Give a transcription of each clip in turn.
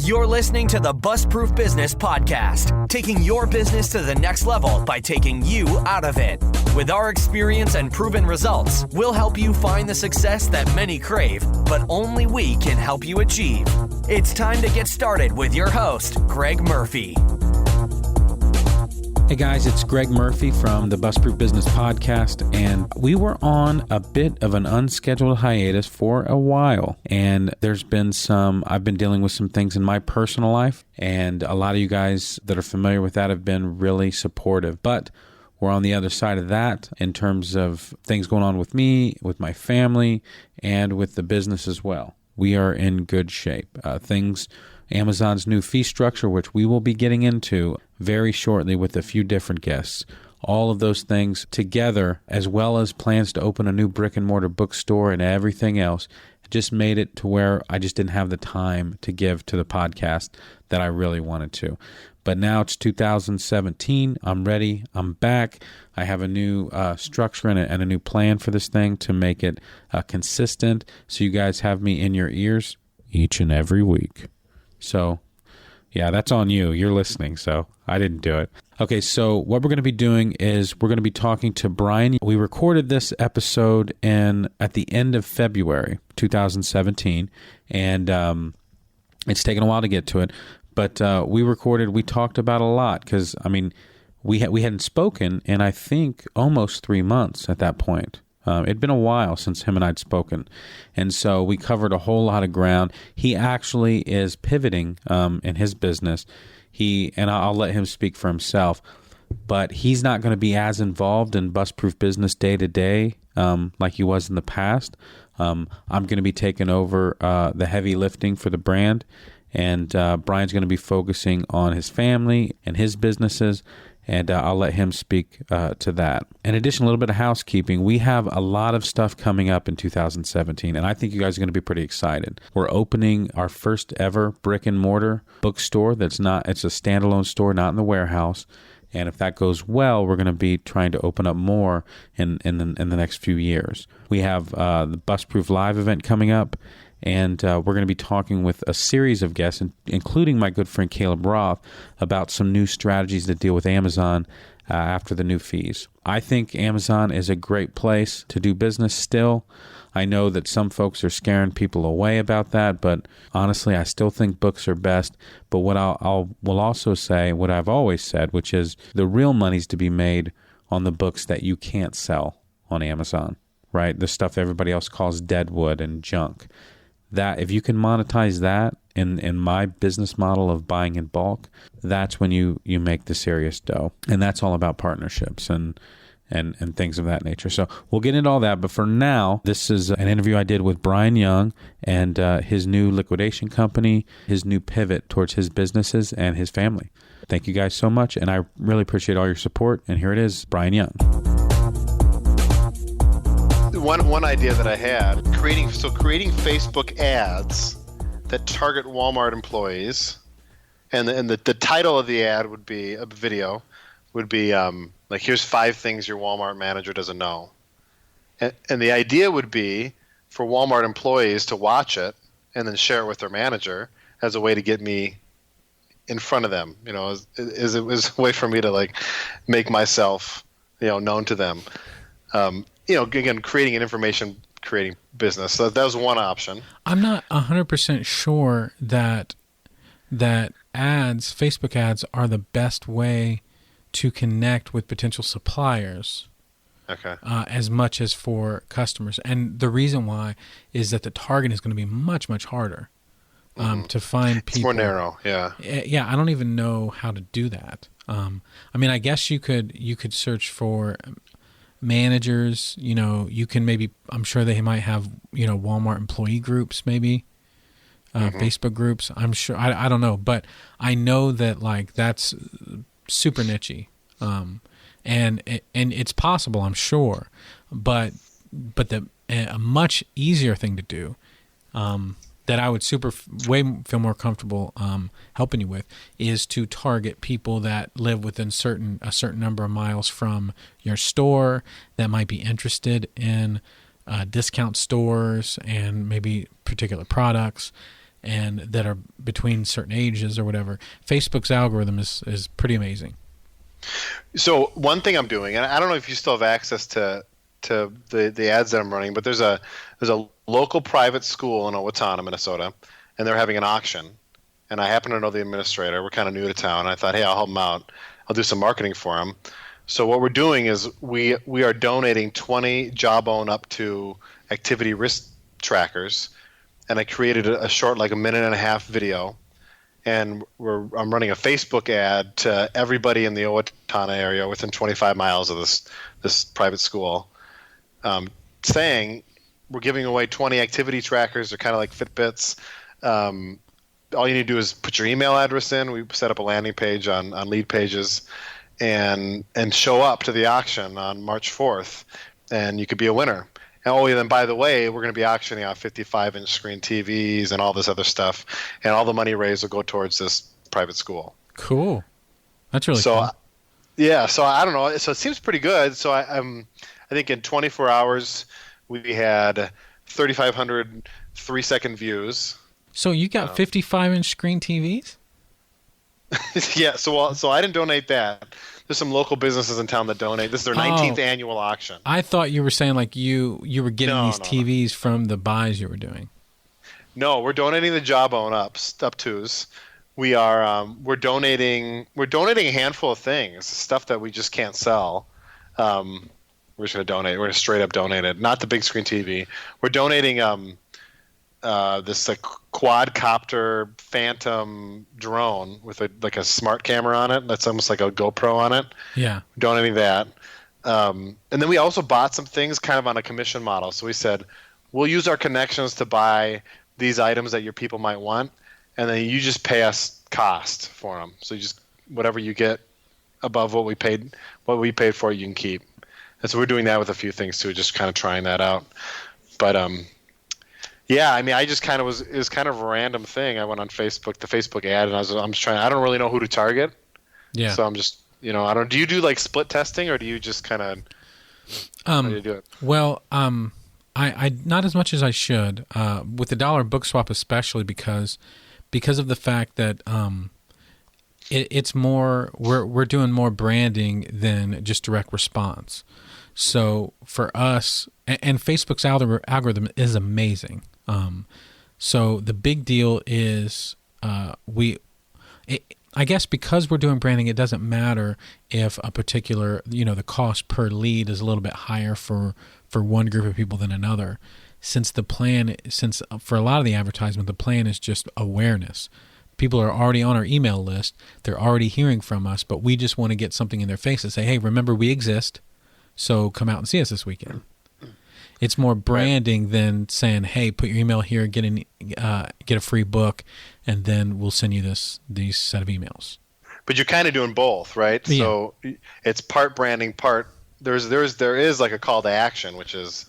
You're listening to the Bust-Proof Business Podcast, taking your business to the next level by taking you out of it. With our experience and proven results, we'll help you find the success that many crave, but only we can help you achieve. It's time to get started with your host, Greg Murphy. Hey guys, it's Greg Murphy from the Bust-Proof Business Podcast, and we were on a bit of an unscheduled hiatus for a while, and I've been dealing with some things in my personal life, and a lot of you guys that are familiar with that have been really supportive, but we're on the other side of that in terms of things going on with me, with my family, and with the business as well. We are in good shape. Amazon's new fee structure, which we will be getting into very shortly with a few different guests. All of those things together, as well as plans to open a new brick and mortar bookstore and everything else, just made it to where I just didn't have the time to give to the podcast that I really wanted to. But now it's 2017. I'm ready. I'm back. I have a new structure and a new plan for this thing to make it consistent, so you guys have me in your ears each and every week. So, yeah, that's on you. You're listening, so I didn't do it. Okay, so what we're going to be doing is we're going to be talking to Bryan. We recorded this episode at the end of February 2017, and it's taken a while to get to it. But we talked about a lot because, we hadn't spoken in, I think, almost 3 months at that point. It'd been a while since him and I'd spoken, and so we covered a whole lot of ground. He actually is pivoting in his business. I'll let him speak for himself, but he's not going to be as involved in Bust-Proof Business day to day like he was in the past. I'm going to be taking over the heavy lifting for the brand, and Bryan's going to be focusing on his family and his businesses. And I'll let him speak to that. In addition, a little bit of housekeeping. We have a lot of stuff coming up in 2017, and I think you guys are going to be pretty excited. We're opening our first ever brick and mortar bookstore. It's a standalone store, not in the warehouse. And if that goes well, we're going to be trying to open up more in the next few years. We have the Bust-Proof Live event coming up. And we're going to be talking with a series of guests, including my good friend Caleb Roth, about some new strategies to deal with Amazon after the new fees. I think Amazon is a great place to do business still. I know that some folks are scaring people away about that, but honestly, I still think books are best. But what will also say, what I've always said, which is the real money's to be made on the books that you can't sell on Amazon, right? The stuff everybody else calls deadwood and junk. That if you can monetize that in my business model of buying in bulk, that's when you make the serious dough. And that's all about partnerships and things of that nature. So we'll get into all that. But for now, this is an interview I did with Bryan Young and his new liquidation company, his new pivot towards his businesses and his family. Thank you guys so much. And I really appreciate all your support. And here it is, Bryan Young. One idea that I had, creating Facebook ads that target Walmart employees, and the title of the ad would be a video, would be like, here's 5 things your Walmart manager doesn't know, and the idea would be for Walmart employees to watch it and then share it with their manager as a way to get me in front of them, as a way for me to make myself known to them. Again, creating an creating business. So that was one option. I'm not 100% sure that Facebook ads are the best way to connect with potential suppliers. Okay. As much as for customers. And the reason why is that the target is going to be much, much harder to find people. It's more narrow, yeah. Yeah, I don't even know how to do that. I guess you could search for managers, you can maybe, I'm sure they might have, Walmart employee groups, maybe, Facebook groups. I'm sure, I don't know, but I know that that's super niche. And it's possible, I'm sure, but a much easier thing to do, that I would feel more comfortable helping you with is to target people that live within a certain number of miles from your store that might be interested in discount stores and maybe particular products, and that are between certain ages or whatever. Facebook's algorithm is pretty amazing. So one thing I'm doing, and I don't know if you still have access to the ads that I'm running, but there's a local private school in Owatonna, Minnesota, and they're having an auction. And I happen to know the administrator. We're kind of new to town. I thought, hey, I'll help him out. I'll do some marketing for him. So what we're doing is we are donating 20 Jawbone up to activity risk trackers, and I created a short, like a minute and a half video, and I'm running a Facebook ad to everybody in the Owatonna area within 25 miles of this private school, saying we're giving away 20 activity trackers. They're kind of like Fitbits. All you need to do is put your email address in. We set up a landing page on Lead Pages, and show up to the auction on March 4th, and you could be a winner. And then, by the way, we're going to be auctioning out 55-inch screen TVs and all this other stuff, and all the money raised will go towards this private school. Cool. That's really so cool. Yeah, so I don't know. So it seems pretty good. So I think in 24 hours we had 3,500 3-second views. So you got 55-inch screen TVs? Yeah, so I didn't donate that. There's some local businesses in town that donate. This is their 19th annual auction. I thought you were saying like you were getting these TVs from the buys you were doing. No, we're donating the Jawbone up twos. We're donating a handful of things, stuff that we just can't sell. We're just going to donate. We're going to straight up donate it. Not the big screen TV. We're donating this quadcopter Phantom drone with a smart camera on it. That's almost like a GoPro on it. Yeah. Donating that. And then we also bought some things kind of on a commission model. So we said, we'll use our connections to buy these items that your people might want, and then you just pay us cost for them. So you just whatever you get above what we paid for, you can keep. And so we're doing that with a few things too, just kind of trying that out. But yeah, I mean, I just it was kind of a random thing. I went on Facebook, the Facebook ad, and I'm just trying. I don't really know who to target. Yeah. So I'm just, I don't. Do you do like split testing, or do you just kind of? How do you do it? Well, I not as much as I should with the dollar book swap, especially because of the fact that it's more we're doing more branding than just direct response. So for us, and Facebook's algorithm is amazing. So the big deal is I guess because we're doing branding, it doesn't matter if a particular, the cost per lead is a little bit higher for one group of people than another. Since for a lot of the advertisement, the plan is just awareness. People are already on our email list. They're already hearing from us, but we just want to get something in their face and say, hey, remember we exist, so come out and see us this weekend. It's more branding than saying, hey, put your email here, get a free book, and then we'll send you these set of emails. But you're kind of doing both, right? Yeah. So it's part branding, part there is like a call to action, which is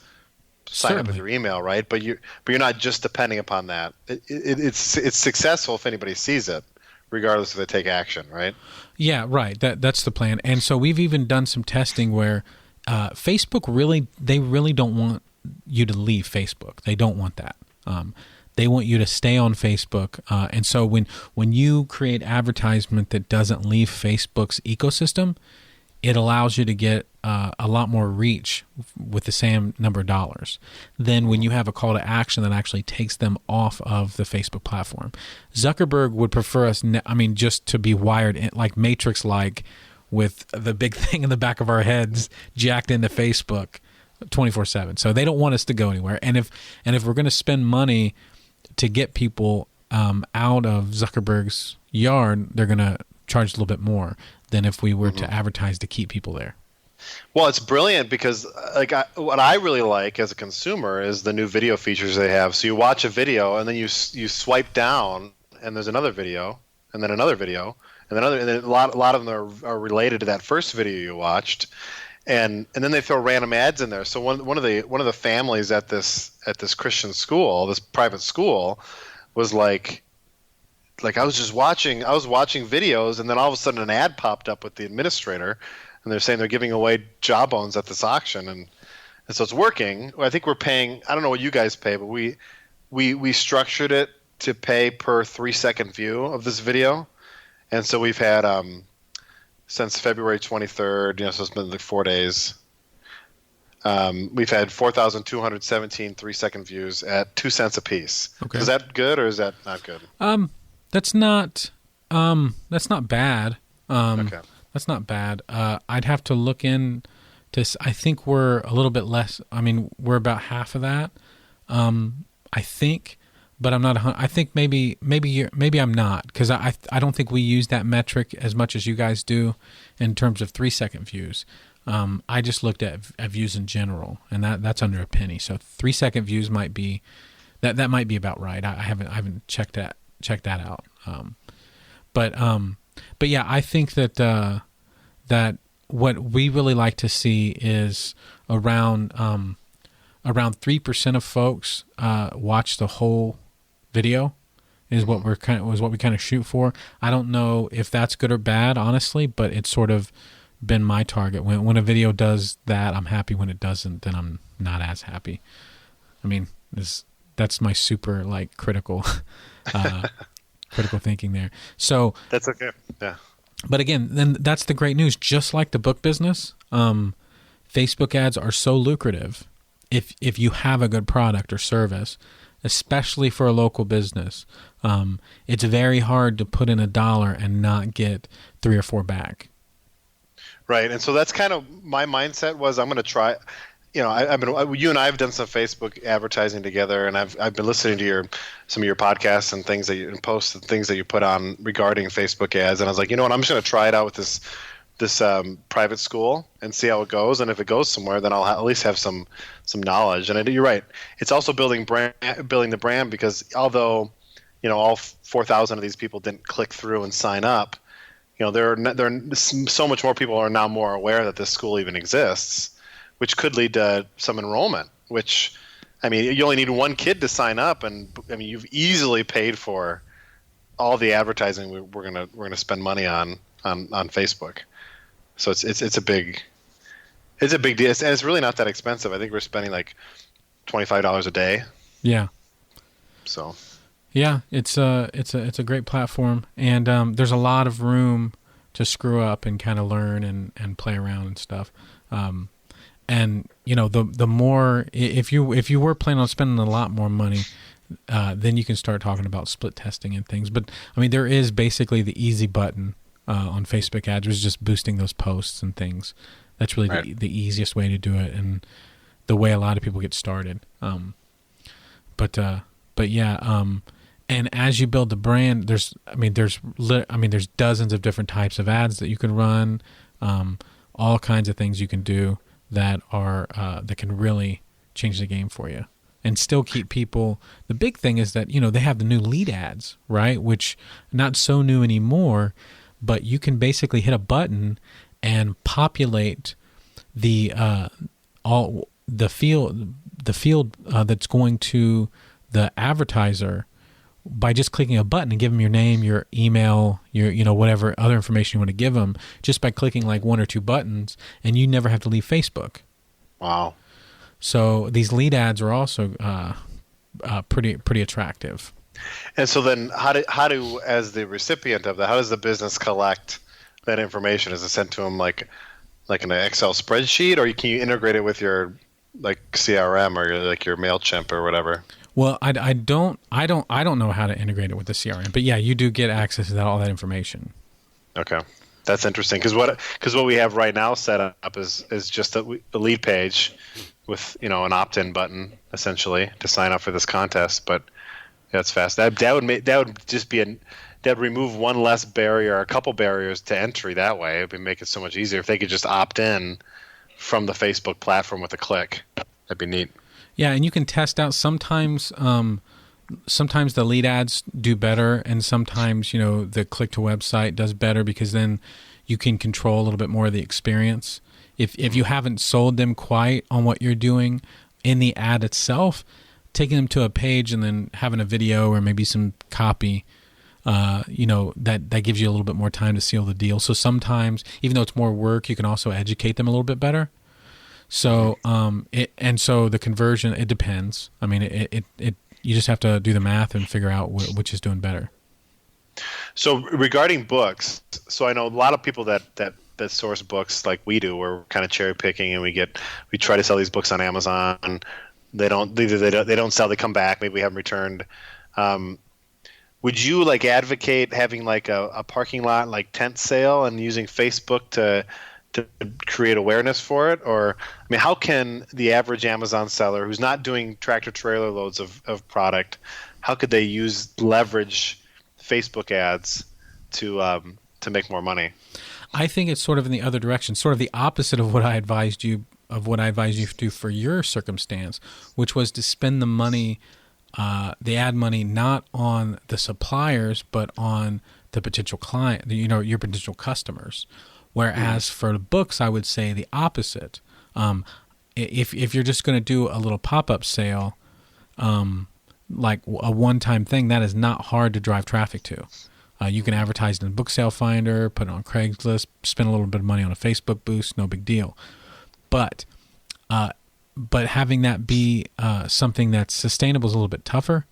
sign up with your email, right? But you're not just depending upon that. It's successful if anybody sees it, regardless if they take action, right? Yeah, right. That's the plan. And so we've even done some testing where Facebook they really don't want you to leave Facebook. They don't want that. They want you to stay on Facebook. And so when you create advertisement that doesn't leave Facebook's ecosystem, it allows you to get a lot more reach with the same number of dollars than when you have a call to action that actually takes them off of the Facebook platform. Zuckerberg would prefer us, just to be wired in, like Matrix-like, with the big thing in the back of our heads jacked into Facebook 24/7. So they don't want us to go anywhere. And if we're going to spend money to get people out of Zuckerberg's yard, they're going to charge a little bit more than if we were to advertise to keep people there. Well, it's brilliant because what I really like as a consumer is the new video features they have. So you watch a video and then you swipe down and there's another video and then another video and then a lot of them are related to that first video you watched, and then they throw random ads in there. So one of the families at this Christian school, this private school, was like I was watching videos, and then all of a sudden an ad popped up with the administrator, and they're saying they're giving away Jawbones at this auction, and so it's working. I think we're paying. I don't know what you guys pay, but we structured it to pay per 3-second view of this video, and so we've had since February 23rd. So it's been like 4 days. We've had 4,217 3-second views at 2 cents a piece. Okay. Is that good or is that not good? That's not bad. Okay. That's not bad. I'd have to look in to. I think we're a little bit less. I mean, we're about half of that. I think, but I'm not. I think maybe I'm not, because I don't think we use that metric as much as you guys do in terms of 3-second views. I just looked at views in general, and that's under a penny. So 3-second views might be that might be about right. I haven't checked that out. But yeah, I think that that what we really like to see is around 3% of folks watch the whole video is what we kind of shoot for. I don't know if that's good or bad, honestly, but it's sort of been my target. When a video does that, I'm happy. When it doesn't, then I'm not as happy. I mean, that's my super critical critical thinking there. So that's okay. Yeah. But again, then that's the great news. Just like the book business, Facebook ads are so lucrative if you have a good product or service, especially for a local business. It's very hard to put in $1 and not get 3 or 4 back. Right, and so that's kind of my mindset was I'm going to try. You and I have done some Facebook advertising together, and I've been listening to some of your podcasts and things and posts and things that you put on regarding Facebook ads, and I was like, you know what, I'm just going to try it out with this private school and see how it goes, and if it goes somewhere, then I'll at least have some knowledge. And you're right, it's also building the brand, because although all 4,000 of these people didn't click through and sign up, there are so much more people are now more aware that this school even exists, which could lead to some enrollment, which, I mean, you only need one kid to sign up, and I mean, you've easily paid for all the advertising we're gonna spend money on Facebook. So it's a big deal, and it's really not that expensive. I think we're spending like $25 a day. Yeah. So. Yeah, it's a great platform, and there's a lot of room to screw up and kind of learn and play around and stuff. And the more, if you were planning on spending a lot more money, then you can start talking about split testing and things. But I mean, there is basically the easy button on Facebook ads, which is just boosting those posts and things. That's really right. the easiest way to do it, and the way a lot of people get started. But yeah. And as you build the brand, there's dozens of different types of ads that you can run, all kinds of things you can do that can really change the game for you and still keep people. The big thing is that they have the new lead ads, right? Which not so new anymore, but you can basically hit a button and populate the field that's going to the advertiser by just clicking a button and give them your name, your email, your whatever other information you want to give them, just by clicking like 1 or 2 buttons, and you never have to leave Facebook. Wow. So these lead ads are also pretty attractive. And so then how do as the recipient of that, how does the business collect that information? Is it sent to them like an Excel spreadsheet, or can you integrate it with your CRM or your MailChimp or whatever? Well, I don't know how to integrate it with the CRM, but yeah, you do get access to all that information. Okay, that's interesting, because what we have right now set up is just a lead page with an opt-in button essentially to sign up for this contest. But that's fast. That would remove one less barrier, a couple barriers to entry that way. It would make it so much easier if they could just opt in from the Facebook platform with a click. That'd be neat. Yeah, and you can test out sometimes the lead ads do better, and sometimes the click to website does better, because then you can control a little bit more of the experience. If you haven't sold them quite on what you're doing in the ad itself, taking them to a page and then having a video or maybe some copy, that gives you a little bit more time to seal the deal. So sometimes, even though it's more work, you can also educate them a little bit better. So so the conversion, it depends. I mean, You just have to do the math and figure out which is doing better. So regarding books, so I know a lot of people that source books like we do. We're kind of cherry picking, and we try to sell these books on Amazon. They don't sell. They come back. Maybe we have them returned. Would you like advocate having like a parking lot like tent sale and using Facebook to create awareness for it? Or I mean, how can the average Amazon seller who's not doing tractor trailer loads of product, how could they leverage Facebook ads to make more money? I think it's sort of in the other direction, sort of the opposite of what I advised you to do for your circumstance, which was to spend the money, the ad money, not on the suppliers, but on the potential client, your potential customers. Whereas for the books, I would say the opposite. If you're just going to do a little pop-up sale, like a one-time thing, that is not hard to drive traffic to. You can advertise in Book Sale Finder, put it on Craigslist, spend a little bit of money on a Facebook boost, no big deal. But having that be something that's sustainable is a little bit tougher.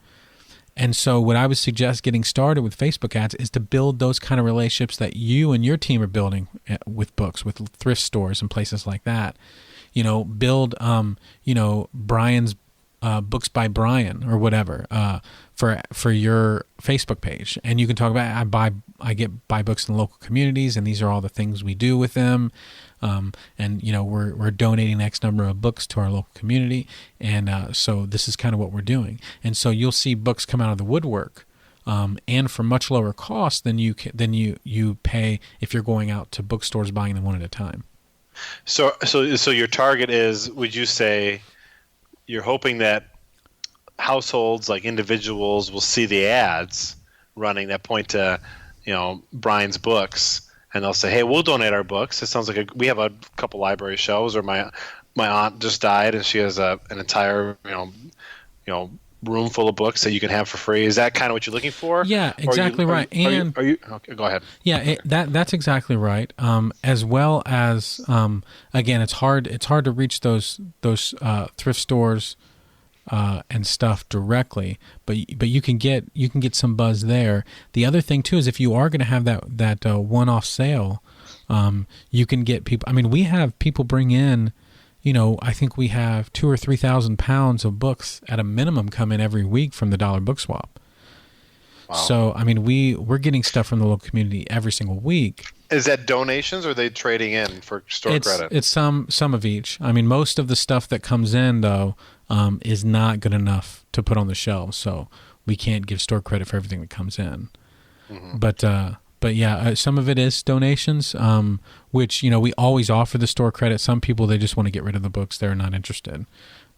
And so what I would suggest getting started with Facebook ads is to build those kind of relationships that you and your team are building with books, with thrift stores and places like that. Build, Bryan's Books by Bryan or whatever for your Facebook page, and you can talk about I buy books in local communities, and these are all the things we do with them, and we're donating X number of books to our local community, and so this is kind of what we're doing, and so you'll see books come out of the woodwork, and for much lower cost than you pay if you're going out to bookstores buying them one at a time. So your target is, would you say, you're hoping that households, like individuals, will see the ads running that point to, Bryan's books, and they'll say, "Hey, we'll donate our books." It sounds like we have a couple library shelves, or my aunt just died, and she has an entire room full of books that you can have for free. Is that kind of what you're looking for? Yeah, exactly right. And are you okay, go ahead. Yeah, that's exactly right. As well as again, it's hard to reach those thrift stores and stuff directly, but you can get some buzz there. The other thing too is if you are going to have that one-off sale, you can get people. I mean, we have people bring in. I think we have 2,000 or 3,000 pounds of books at a minimum come in every week from the Dollar Book Swap. Wow. So, I mean, we're getting stuff from the local community every single week. Is that donations, or are they trading in for store credit? It's some of each. I mean, most of the stuff that comes in, though, is not good enough to put on the shelves, so we can't give store credit for everything that comes in. Mm-hmm. But yeah, some of it is donations, which, we always offer the store credit. Some people, they just want to get rid of the books. They're not interested.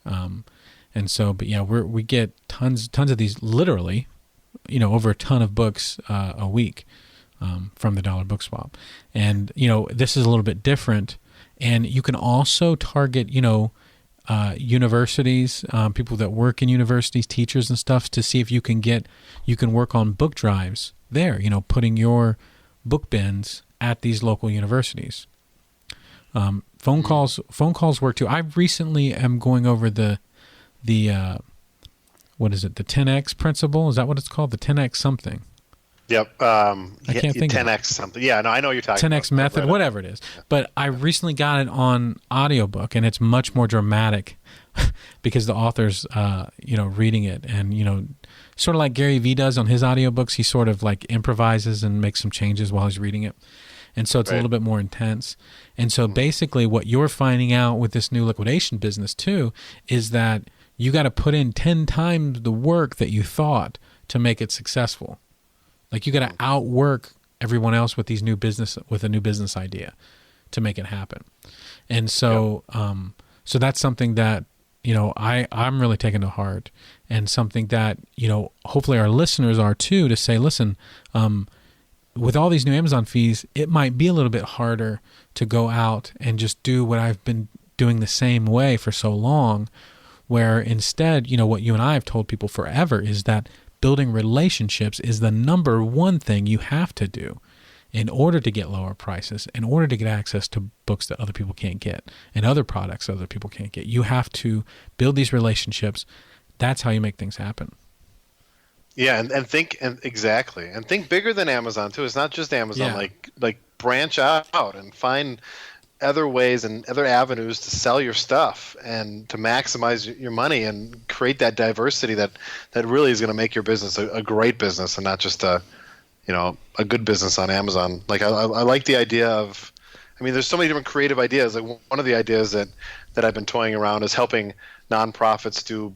And so, but yeah, we get tons of these, literally, over a ton of books a week from the Dollar Book Swap. And, this is a little bit different. And you can also target, universities, people that work in universities, teachers and stuff, to see if you can work on book drives there, putting your book bins at these local universities. Phone calls work too. I recently am going over the what is it? The 10X principle? Is that what it's called? The 10X something. Yep. I can't think 10X something. Yeah, no, I know what you're talking 10X about. method, whatever it is. Yeah. But I recently got it on audiobook, and it's much more dramatic because the author's, reading it. And, sort of like Gary Vee does on his audiobooks, he sort of like improvises and makes some changes while he's reading it. And so it's a little bit more intense. And so basically what you're finding out with this new liquidation business too is that you got to put in 10 times the work that you thought to make it successful. Like you got to outwork everyone else with a new business idea to make it happen. And so, so that's something that, I'm really taking to heart, and something that, hopefully our listeners are too, to say, listen, with all these new Amazon fees, it might be a little bit harder to go out and just do what I've been doing the same way for so long, where instead, what you and I have told people forever is that building relationships is the number one thing you have to do in order to get lower prices, in order to get access to books that other people can't get and other products other people can't get. You have to build these relationships. That's how you make things happen. Yeah, and think and exactly, and think bigger than Amazon too. It's not just Amazon. Yeah. Like branch out and find other ways and other avenues to sell your stuff and to maximize your money and create that diversity that really is going to make your business a great business and not just a good business on Amazon. Like I like the idea of, I mean, there's so many different creative ideas. Like one of the ideas that I've been toying around is helping nonprofits do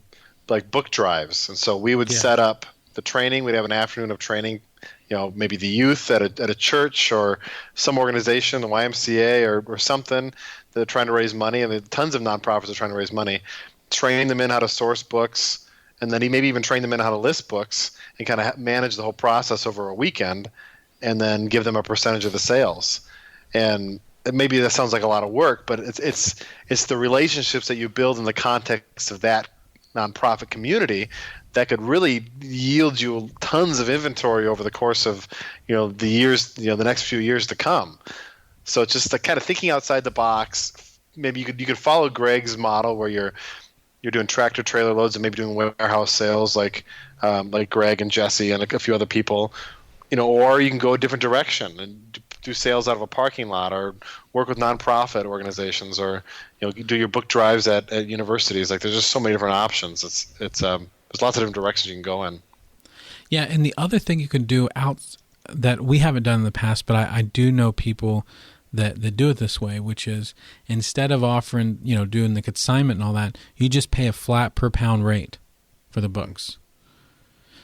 like book drives. And so we would set up the training. We'd have an afternoon of training, maybe the youth at a church or some organization, the YMCA or something that are trying to raise money. And tons of nonprofits are trying to raise money, training them in how to source books, and then maybe even train them in how to list books and kind of manage the whole process over a weekend, and then give them a percentage of the sales. And maybe that sounds like a lot of work, but it's the relationships that you build in the context of that nonprofit community that could really yield you tons of inventory over the course of the years, the next few years to come. So it's just kind of thinking outside the box. Maybe you could follow Greg's model where you're doing tractor trailer loads and maybe doing warehouse sales like Greg and Jesse and a few other people, or you can go a different direction and do sales out of a parking lot or work with nonprofit organizations or do your book drives at universities. Like there's just so many different options. It's there's lots of different directions you can go in. Yeah, and the other thing you can do out that we haven't done in the past, but I do know people that do it this way, which is instead of offering, doing the consignment and all that, you just pay a flat per pound rate for the books.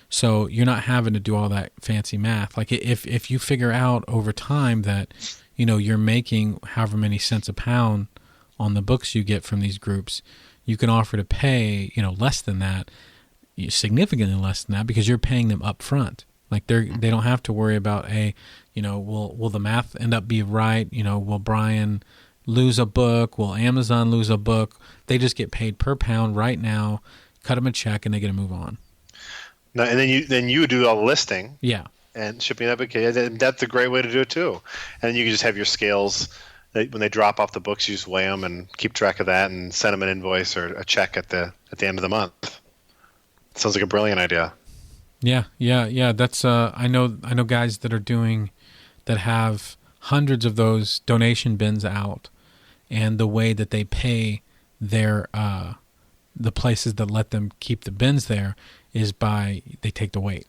So you're not having to do all that fancy math. Like if you figure out over time that, you're making however many cents a pound on the books you get from these groups, you can offer to pay, less than that, significantly less than that, because you're paying them up front. Like they don't have to worry about, will the math end up be right? Will Bryan lose a book? Will Amazon lose a book? They just get paid per pound right now, cut them a check, and they get to move on. No, and then you do all the listing. Yeah. And shipping up. Okay, that's a great way to do it too. And then you can just have your scales. When they drop off the books, you just weigh them and keep track of that and send them an invoice or a check at the end of the month. Sounds like a brilliant idea. Yeah. That's I know guys that have hundreds of those donation bins out, and the way that they pay their the places that let them keep the bins there is by they take the weight.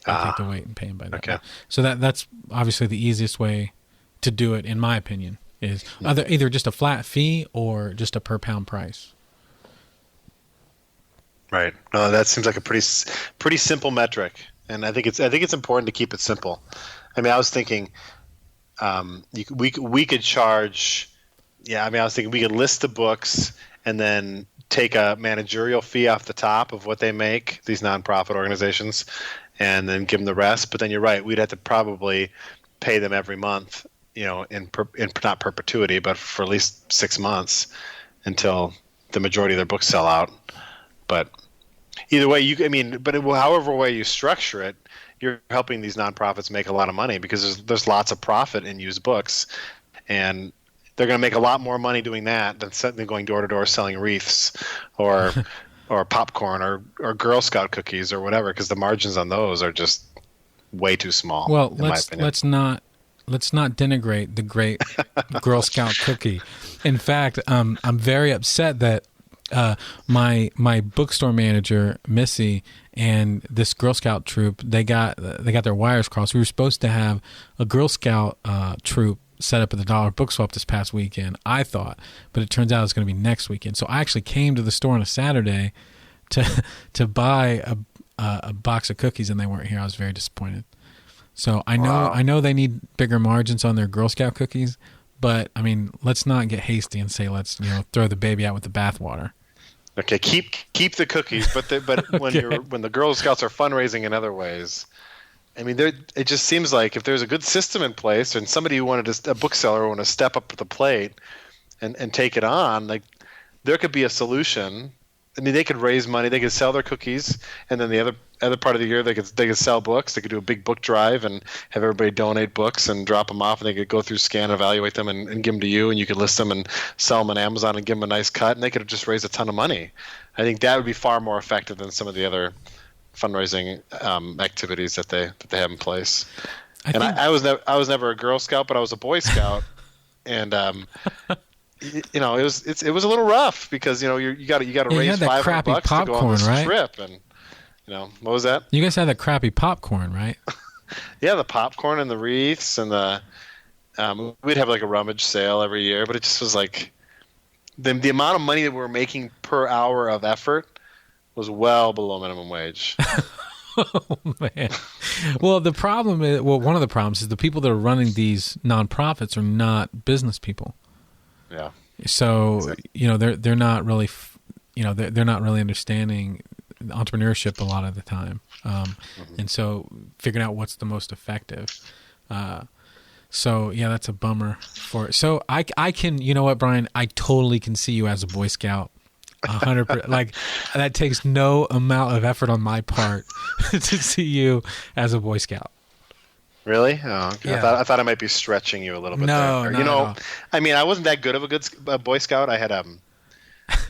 Take the weight and pay them by that. Okay. So that's obviously the easiest way to do it, in my opinion, is either just a flat fee or just a per pound price. Right. No, that seems like a pretty simple metric, and I think it's important to keep it simple. I mean, I was thinking we could charge. Yeah, I mean, I was thinking we could list the books and then take a managerial fee off the top of what they make, these nonprofit organizations, and then give them the rest. But then you're right, we'd have to probably pay them every month, in not perpetuity, but for at least 6 months until the majority of their books sell out. But either way, however way you structure it, you're helping these nonprofits make a lot of money because there's lots of profit in used books, and they're going to make a lot more money doing that than going door to door selling wreaths or or popcorn or Girl Scout cookies or whatever, because the margins on those are just way too small. Well, let's not denigrate the great Girl Scout cookie. In fact, I'm very upset that my bookstore manager Missy and this Girl Scout troop they got their wires crossed. We were supposed to have a Girl Scout troop set up at the Dollar Book Swap this past weekend, I thought, but it turns out it's going to be next weekend. So I actually came to the store on a Saturday to buy a box of cookies, and they weren't here. I was very disappointed. So I know they need bigger margins on their Girl Scout cookies, but I mean, let's not get hasty and say let's throw the baby out with the bathwater. Okay, keep the cookies, but when the Girl Scouts are fundraising in other ways, I mean, it just seems like if there's a good system in place and somebody who a bookseller wanted to step up to the plate and take it on, like there could be a solution. I mean, they could raise money, they could sell their cookies, and then the other part of the year they could sell books. They could do a big book drive and have everybody donate books and drop them off, and they could go through, scan, evaluate them, and give them to you, and you could list them and sell them on Amazon and give them a nice cut, and they could have just raised a ton of money. I think that would be far more effective than some of the other fundraising activities that they have in place. I I was never a Girl Scout, but I was a Boy Scout, and it was a little rough because you got to raise $500 to go on this trip, and what was that? You guys had that crappy popcorn, right? Yeah, the popcorn and the wreaths and the we'd have like a rummage sale every year, but it just was like the amount of money that we were making per hour of effort was well below minimum wage. Oh man. Well, one of the problems is the people that are running these nonprofits are not business people. Yeah. So, exactly. They're not really they're not really understanding entrepreneurship a lot of the time. And so figuring out what's the most effective. So yeah, that's a bummer so I can, you know what, Bryan, I totally can see you as a Boy Scout. 100%. Like that takes no amount of effort on my part to see you as a Boy Scout. Really? Oh, okay. Yeah. I thought I might be stretching you a little bit No, there. not at all. I mean, I wasn't that good of a good Boy Scout. I had I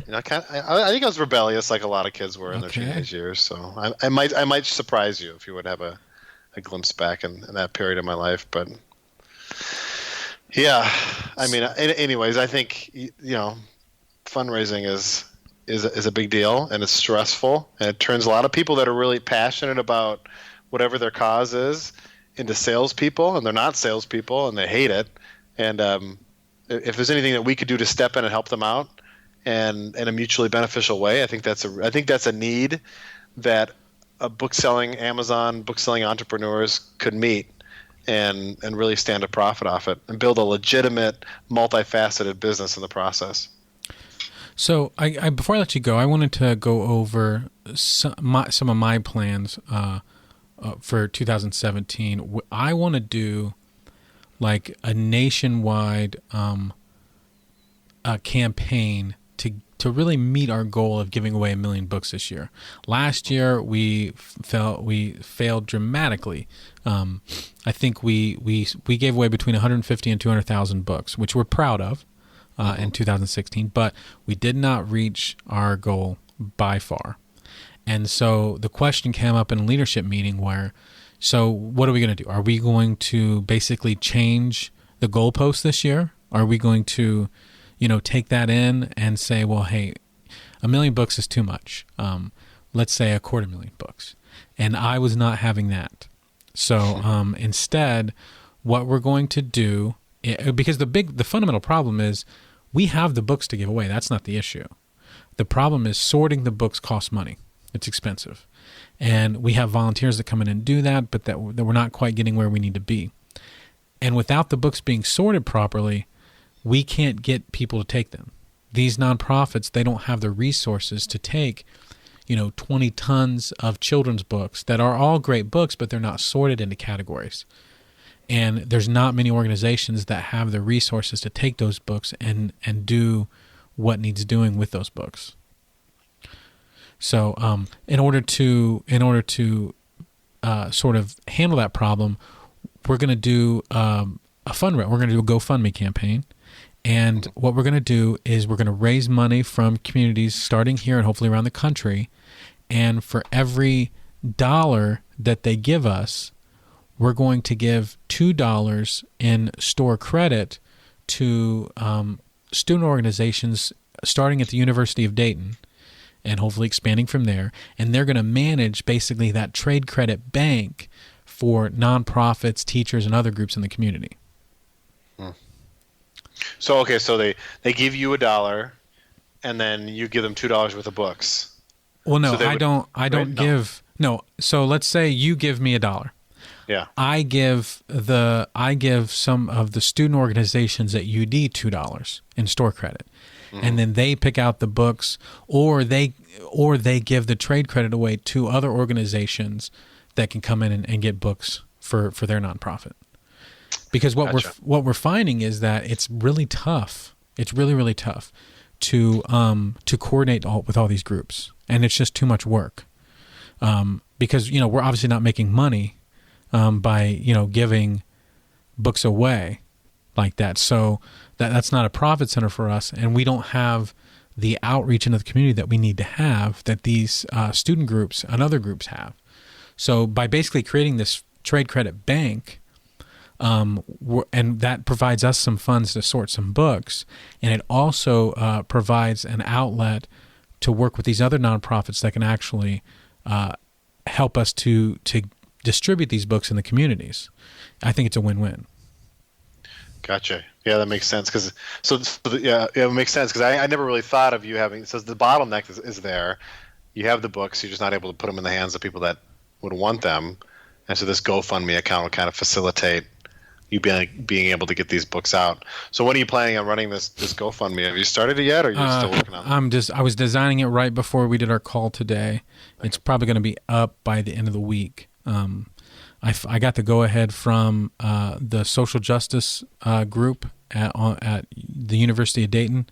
think I was rebellious, like a lot of kids were in their teenage years. So I might surprise you if you would have a glimpse back in that period of my life. But yeah, I mean, anyways, I think fundraising is a big deal, and it's stressful, and it turns a lot of people that are really passionate about whatever their cause is into salespeople, and they're not salespeople, and they hate it. And if there's anything that we could do to step in and help them out, and in a mutually beneficial way, I think that's a need that Amazon book-selling entrepreneurs could meet, and really stand a profit off it, and build a legitimate, multifaceted business in the process. So I before I let you go, I wanted to go over some of my plans for 2017. I want to do like a nationwide campaign to really meet our goal of giving away 1 million books this year. Last year we failed dramatically. I think we gave away between 150 and 200,000 books, which we're proud of. In 2016, but we did not reach our goal by far. And so the question came up in a leadership meeting so what are we going to do? Are we going to basically change the goalpost this year? Are we going to, take that in and say, well, hey, 1 million books is too much. Let's say 250,000 books. And I was not having that. So instead, what we're going to do, because the fundamental problem is we have the books to give away. That's not the issue. The problem is sorting the books costs money. It's expensive. And we have volunteers that come in and do that, but that we're not quite getting where we need to be. And without the books being sorted properly, we can't get people to take them. These nonprofits, they don't have the resources to take 20 tons of children's books that are all great books, but they're not sorted into categories. And there's not many organizations that have the resources to take those books and do what needs doing with those books. So, in order to sort of handle that problem, we're going to do a fundraiser. We're going to do a GoFundMe campaign, and what we're going to do is we're going to raise money from communities starting here and hopefully around the country. And for every $1 that they give us, we're going to give $2 in store credit to student organizations starting at the University of Dayton and hopefully expanding from there. And they're going to manage basically that trade credit bank for nonprofits, teachers, and other groups in the community. So they give you $1, and then you give them $2 worth of books. Well, no, So I don't give. No, so let's say you give me $1. Yeah. I give some of the student organizations at UD $2 in store credit, and then they pick out the books, or they give the trade credit away to other organizations that can come in and get books for their nonprofit. Because what we're finding is that it's really tough. It's really, really tough to coordinate with all these groups, and it's just too much work. Because we're obviously not making money by giving books away like that. So that's not a profit center for us, and we don't have the outreach into the community that we need to have, that these student groups and other groups have. So by basically creating this trade credit bank, and that provides us some funds to sort some books, and it also provides an outlet to work with these other nonprofits that can actually help us to distribute these books in the communities. I think it's a win-win. Gotcha. Yeah, that makes sense. It makes sense because I never really thought of you having. So the bottleneck is there. You have the books. You're just not able to put them in the hands of people that would want them, and so this GoFundMe account will kind of facilitate you being able to get these books out. So when are you planning on running this GoFundMe? Have you started it yet, or are you still working on it? I was designing it right before we did our call today. Okay. It's probably going to be up by the end of the week. I got the go-ahead from the social justice group at the University of Dayton,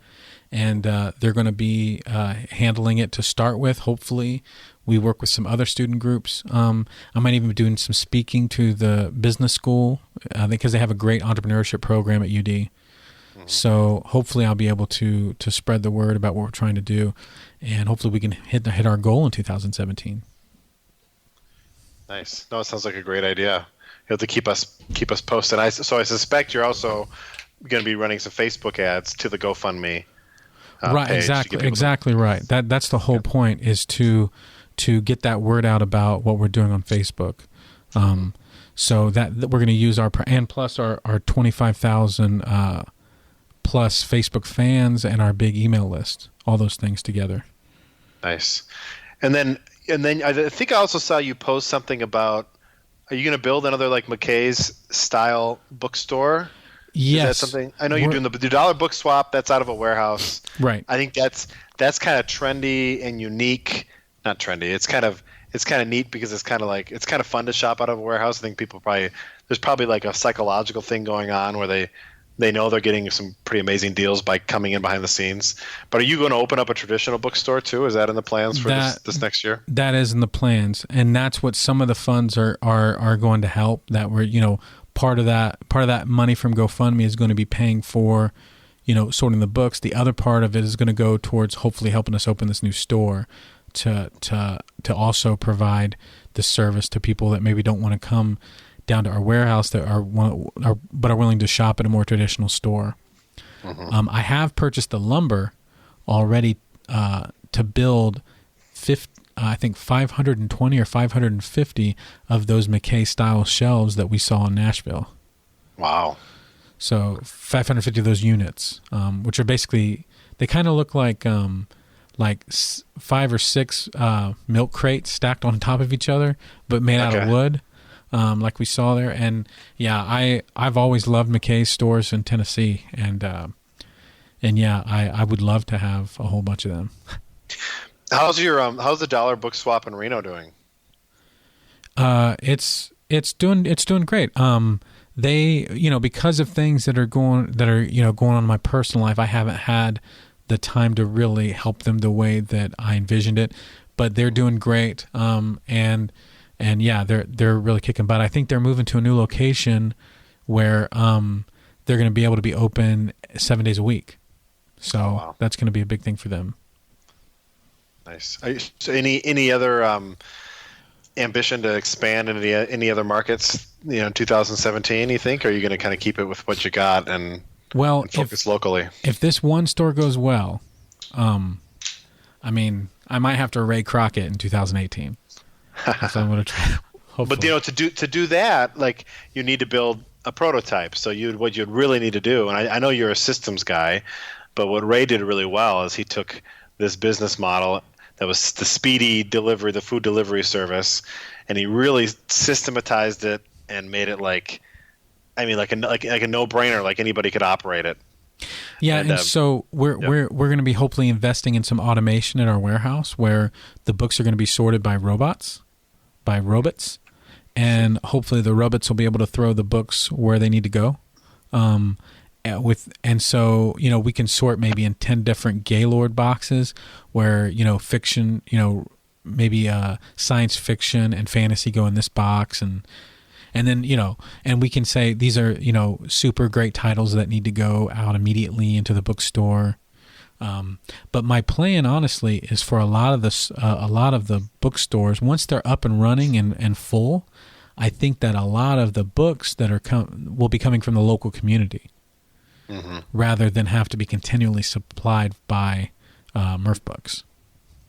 and they're going to be handling it to start with. Hopefully, we work with some other student groups. I might even be doing some speaking to the business school because they have a great entrepreneurship program at UD. Mm-hmm. So hopefully I'll be able to spread the word about what we're trying to do, and hopefully we can hit our goal in 2017. Nice. No, it sounds like a great idea. You have to keep us posted. So I suspect you're also going to be running some Facebook ads to the GoFundMe. Right. Page exactly right. That's the whole point, is to get that word out about what we're doing on Facebook. So that we're going to use our 25,000 plus Facebook fans and our big email list, all those things together. Nice. And then I think I also saw you post something about, are you going to build another like McKay's style bookstore? Yes. Is that something? I know you're doing the dollar book swap. That's out of a warehouse. Right. I think that's kind of trendy and unique. Not trendy. It's kind of neat because it's kind of fun to shop out of a warehouse. I think there's probably like a psychological thing going on where they know they're getting some pretty amazing deals by coming in behind the scenes. But are you going to open up a traditional bookstore too? Is that in the plans for this next year? That is in the plans, and that's what some of the funds are going to help. That we're part of that money from GoFundMe is going to be paying for, sorting the books. The other part of it is going to go towards hopefully helping us open this new store to also provide the service to people that maybe don't want to come down to our warehouse but are willing to shop at a more traditional store. Mm-hmm. I have purchased the lumber already to build 520 or 550 of those McKay style shelves that we saw in Nashville. Wow. So 550 of those units, which are basically, they kind of look like 5 or 6 milk crates stacked on top of each other, but made out of wood. Like we saw there. And yeah, I've always loved McKay's stores in Tennessee, and yeah, I would love to have a whole bunch of them. How's the dollar book swap in Reno doing? It's doing great. They, because of things that are going on in my personal life, I haven't had the time to really help them the way that I envisioned it, but they're doing great. And yeah, they're really kicking butt. I think they're moving to a new location where they're going to be able to be open 7 days a week. So That's going to be a big thing for them. Nice. So any other ambition to expand into any other markets, in 2017? You think, or are you going to kind of keep it with what you got and focus locally? If this one store goes well, I might have to Ray Crockett in 2018. So I'm going to try. Hopefully. But to do that, like, you need to build a prototype. So what you'd really need to do, and I know you're a systems guy, but what Ray did really well is he took this business model that was the speedy delivery, the food delivery service, and he really systematized it and made it like a no-brainer, like anybody could operate it. Yeah, and so we're going to be hopefully investing in some automation in our warehouse where the books are going to be sorted by robots, and hopefully the robots will be able to throw the books where they need to go. So we can sort maybe in 10 different Gaylord boxes where fiction, maybe science fiction and fantasy go in this box, and then, and we can say these are, super great titles that need to go out immediately into the bookstore. But my plan, honestly, is for a lot of the bookstores, once they're up and running and full, I think that a lot of the books that will be coming from the local community, rather than have to be continually supplied by Murph Books.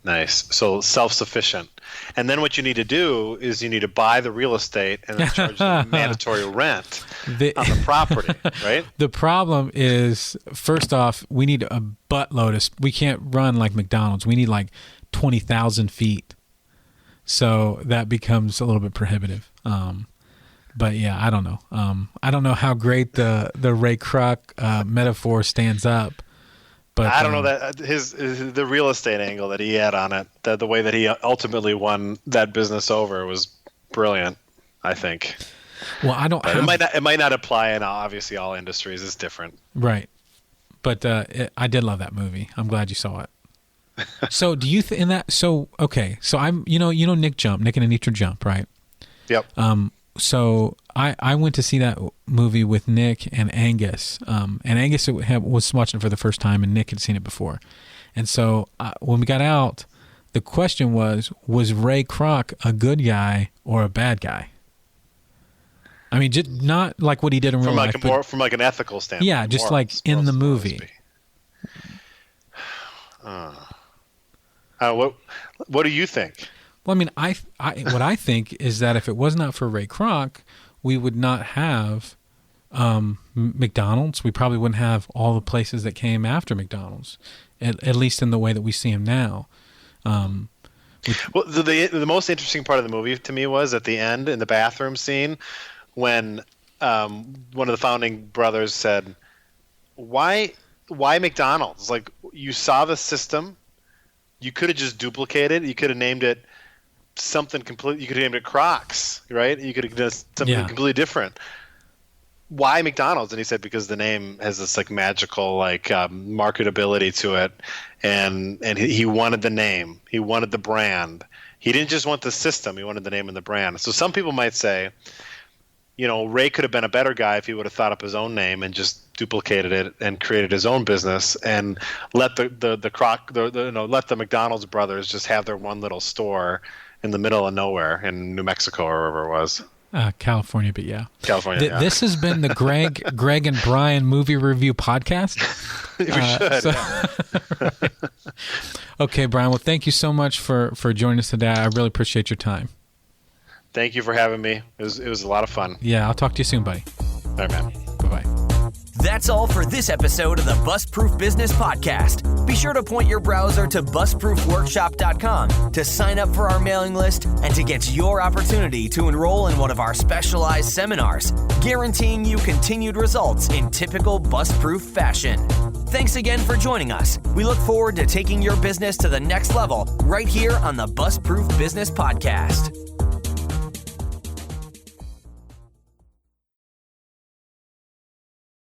Nice. So self-sufficient. And then what you need to do is you need to buy the real estate and then charge the mandatory rent on the property, right? The problem is, first off, we need a buttload. We can't run like McDonald's. We need like 20,000 feet. So that becomes a little bit prohibitive. But yeah, I don't know. I don't know how great the Ray Kroc metaphor stands up. But I don't know that the real estate angle that he had on it, the way that he ultimately won that business over was brilliant, I think. Well, I don't. It might not apply in obviously all industries. It's different, right? But I did love that movie. I'm glad you saw it. So do you in that? So okay. So I'm Nick and Anitra Jump, right? Yep. So I went to see that movie with Nick and Angus, and Angus was watching it for the first time, and Nick had seen it before. And so when we got out, the question was Ray Kroc a good guy or a bad guy? I mean, just not like what he did in real life, from like an ethical standpoint. Yeah, just like in the movie. What do you think? Well, I mean, what I think is that if it was not for Ray Kroc, we would not have McDonald's. We probably wouldn't have all the places that came after McDonald's, at least in the way that we see them now. Well, the most interesting part of the movie to me was at the end in the bathroom scene when one of the founding brothers said, "Why McDonald's? Like, you saw the system, you could have just duplicated. You could have named it something completely. You could have named it Crocs, right? You could have done something completely different. Why McDonald's?" And he said, because the name has this like magical like marketability to it, and he wanted the name, he wanted the brand. He didn't just want the system; he wanted the name and the brand. So some people might say, Ray could have been a better guy if he would have thought up his own name and just duplicated it and created his own business and let let the McDonald's brothers just have their one little store in the middle of nowhere in New Mexico or wherever it was. California, but yeah. California. Yeah. This has been the Greg and Bryan movie review podcast. We should. Okay, Bryan. Well, thank you so much for joining us today. I really appreciate your time. Thank you for having me. It was a lot of fun. Yeah, I'll talk to you soon, buddy. All right, man. Bye-bye. That's all for this episode of the Bustproof Business Podcast. Be sure to point your browser to bustproofworkshop.com to sign up for our mailing list and to get your opportunity to enroll in one of our specialized seminars, guaranteeing you continued results in typical Bustproof fashion. Thanks again for joining us. We look forward to taking your business to the next level right here on the Bustproof Business Podcast.